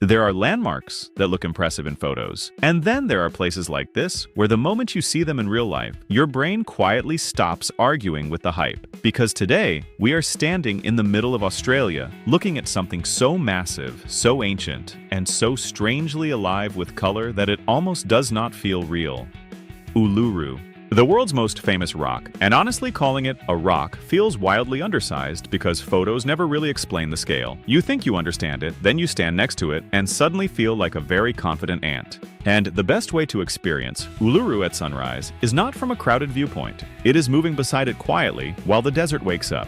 There are landmarks that look impressive in photos, and then there are places like this where the moment you see them in real life, your brain quietly stops arguing with the hype. Because today, we are standing in the middle of Australia, looking at something so massive, so ancient, and so strangely alive with color that it almost does not feel real. Uluru. The world's most famous rock, and honestly calling it a rock feels wildly undersized because photos never really explain the scale. You think you understand it, then you stand next to it and suddenly feel like a very confident ant. And the best way to experience Uluru at sunrise is not from a crowded viewpoint. It is moving beside it quietly while the desert wakes up.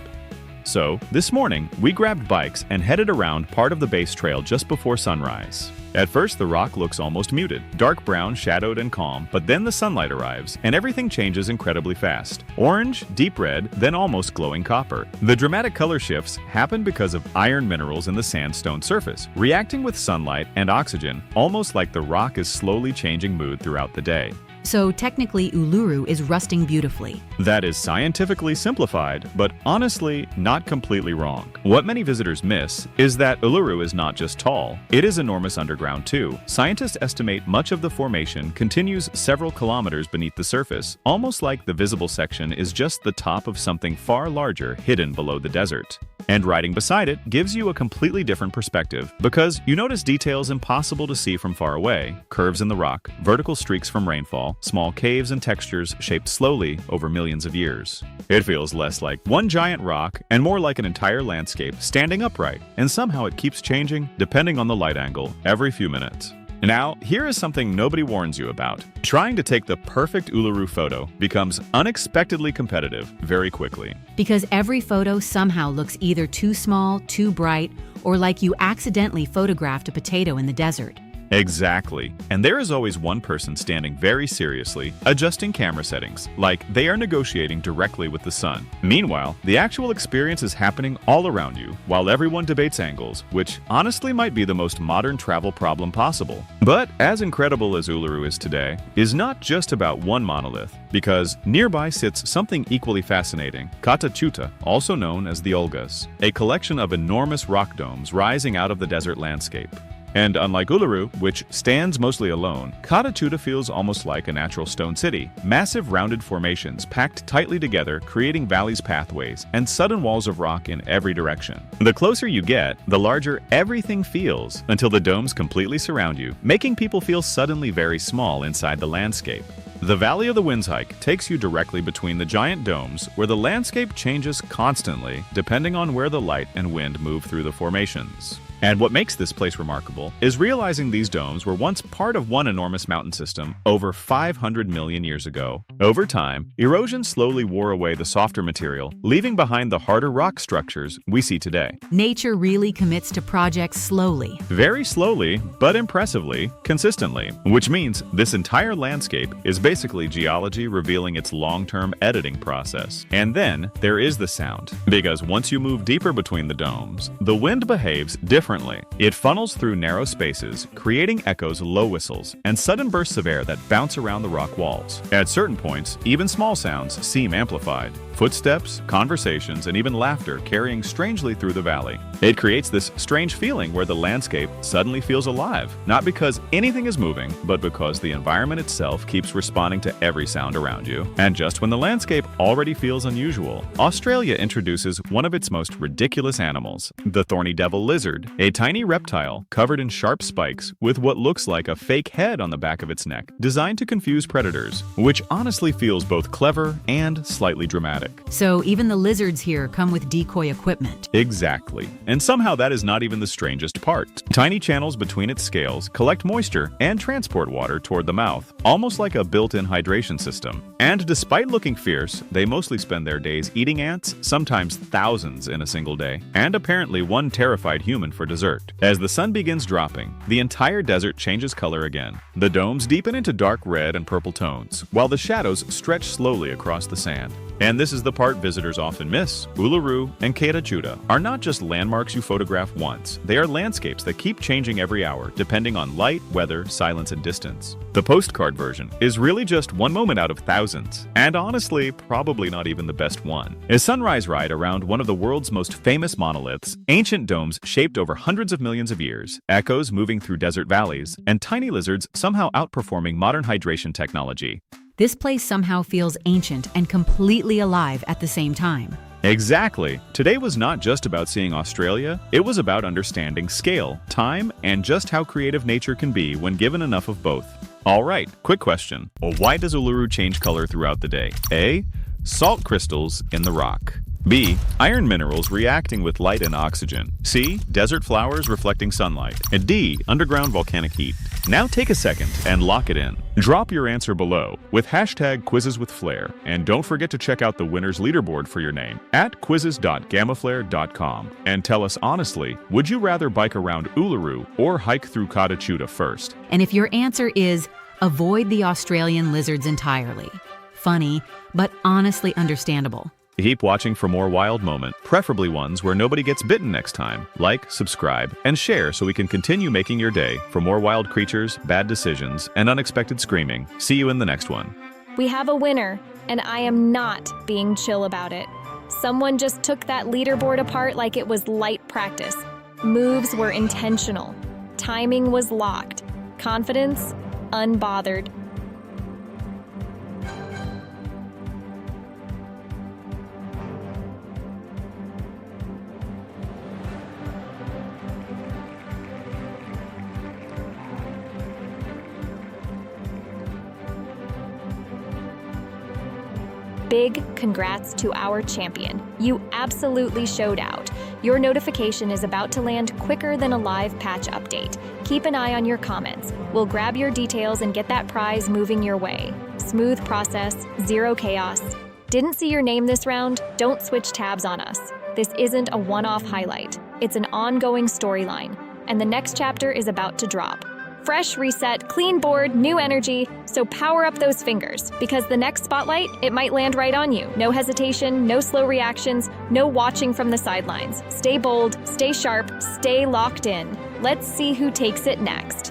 So, this morning, we grabbed bikes and headed around part of the base trail just before sunrise. At first, the rock looks almost muted, dark brown, shadowed and calm, but then the sunlight arrives, and everything changes incredibly fast. Orange, deep red, then almost glowing copper. The dramatic color shifts happen because of iron minerals in the sandstone surface, reacting with sunlight and oxygen, almost like the rock is slowly changing mood throughout the day. So technically, Uluru is rusting beautifully. That is scientifically simplified, but honestly not completely wrong. What many visitors miss is that Uluru is not just tall, it is enormous underground too. Scientists estimate much of the formation continues several kilometers beneath the surface, almost like the visible section is just the top of something far larger hidden below the desert. And riding beside it gives you a completely different perspective because you notice details impossible to see from far away, curves in the rock, vertical streaks from rainfall, small caves and textures shaped slowly over millions of years. It feels less like one giant rock and more like an entire landscape standing upright, and somehow it keeps changing depending on the light angle every few minutes. Now, here is something nobody warns you about. Trying to take the perfect Uluru photo becomes unexpectedly competitive very quickly. Because every photo somehow looks either too small, too bright, or like you accidentally photographed a potato in the desert. Exactly. And there is always one person standing very seriously, adjusting camera settings, like they are negotiating directly with the sun. Meanwhile, the actual experience is happening all around you, while everyone debates angles, which honestly might be the most modern travel problem possible. But as incredible as Uluru is today, is not just about one monolith, because nearby sits something equally fascinating, Kata Tjuta, also known as the Olgas, a collection of enormous rock domes rising out of the desert landscape. And unlike Uluru, which stands mostly alone, Kata Tjuta feels almost like a natural stone city. Massive rounded formations packed tightly together, creating valleys, pathways, and sudden walls of rock in every direction. The closer you get, the larger everything feels, until the domes completely surround you, making people feel suddenly very small inside the landscape. The Valley of the Winds hike takes you directly between the giant domes, where the landscape changes constantly depending on where the light and wind move through the formations. And what makes this place remarkable is realizing these domes were once part of one enormous mountain system over 500 million years ago. Over time, erosion slowly wore away the softer material, leaving behind the harder rock structures we see today. Nature really commits to projects slowly. Very slowly, but impressively, consistently, which means this entire landscape is basically geology revealing its long-term editing process. And then there is the sound, because once you move deeper between the domes, the wind behaves differently. It funnels through narrow spaces, creating echoes, low whistles, and sudden bursts of air that bounce around the rock walls. At certain points, even small sounds seem amplified. Footsteps, conversations, and even laughter carrying strangely through the valley. It creates this strange feeling where the landscape suddenly feels alive, not because anything is moving, but because the environment itself keeps responding to every sound around you. And just when the landscape already feels unusual, Australia introduces one of its most ridiculous animals, the thorny devil lizard, a tiny reptile covered in sharp spikes with what looks like a fake head on the back of its neck, designed to confuse predators, which honestly feels both clever and slightly dramatic. So even the lizards here come with decoy equipment. Exactly. And somehow that is not even the strangest part. Tiny channels between its scales collect moisture and transport water toward the mouth, almost like a built-in hydration system. And despite looking fierce, they mostly spend their days eating ants, sometimes thousands in a single day, and apparently one terrified human for dessert. As the sun begins dropping, the entire desert changes color again. The domes deepen into dark red and purple tones, while the shadows stretch slowly across the sand. And this is the part visitors often miss. Uluru and Kata Tjuta are not just landmarks you photograph once. They are landscapes that keep changing every hour, depending on light, weather, silence, and distance. The postcard version is really just one moment out of thousands, and honestly, probably not even the best one. A sunrise ride around one of the world's most famous monoliths, ancient domes shaped over over hundreds of millions of years, echoes moving through desert valleys, and tiny lizards somehow outperforming modern hydration technology. This place somehow feels ancient and completely alive at the same time. Exactly. Today was not just about seeing Australia, it was about understanding scale, time, and just how creative nature can be when given enough of both. All right, quick question. Well, why does Uluru change color throughout the day? A. Salt crystals in the rock. B. Iron minerals reacting with light and oxygen. C. Desert flowers reflecting sunlight. And D. Underground volcanic heat. Now take a second and lock it in. Drop your answer below with hashtag #QuizzesWithFlair. And don't forget to check out the winner's leaderboard for your name at quizzes.gamaflair.com. And tell us honestly, would you rather bike around Uluru or hike through Kata Tjuta first? And if your answer is avoid the Australian lizards entirely. Funny, but honestly understandable. Keep watching for more wild moments, preferably ones where nobody gets bitten next time. Like, subscribe, and share so we can continue making your day for more wild creatures, bad decisions, and unexpected screaming. See you in the next one. We have a winner, and I am not being chill about it. Someone just took that leaderboard apart like it was light practice. Moves were intentional. Timing was locked. Confidence, unbothered. Big congrats to our champion. You absolutely showed out. Your notification is about to land quicker than a live patch update. Keep an eye on your comments. We'll grab your details and get that prize moving your way. Smooth process, zero chaos. Didn't see your name this round? Don't switch tabs on us. This isn't a one-off highlight. It's an ongoing storyline, and the next chapter is about to drop. Fresh reset, clean board, new energy, so power up those fingers, because the next spotlight, it might land right on you. No hesitation, no slow reactions, no watching from the sidelines. Stay bold, stay sharp, stay locked in. Let's see who takes it next.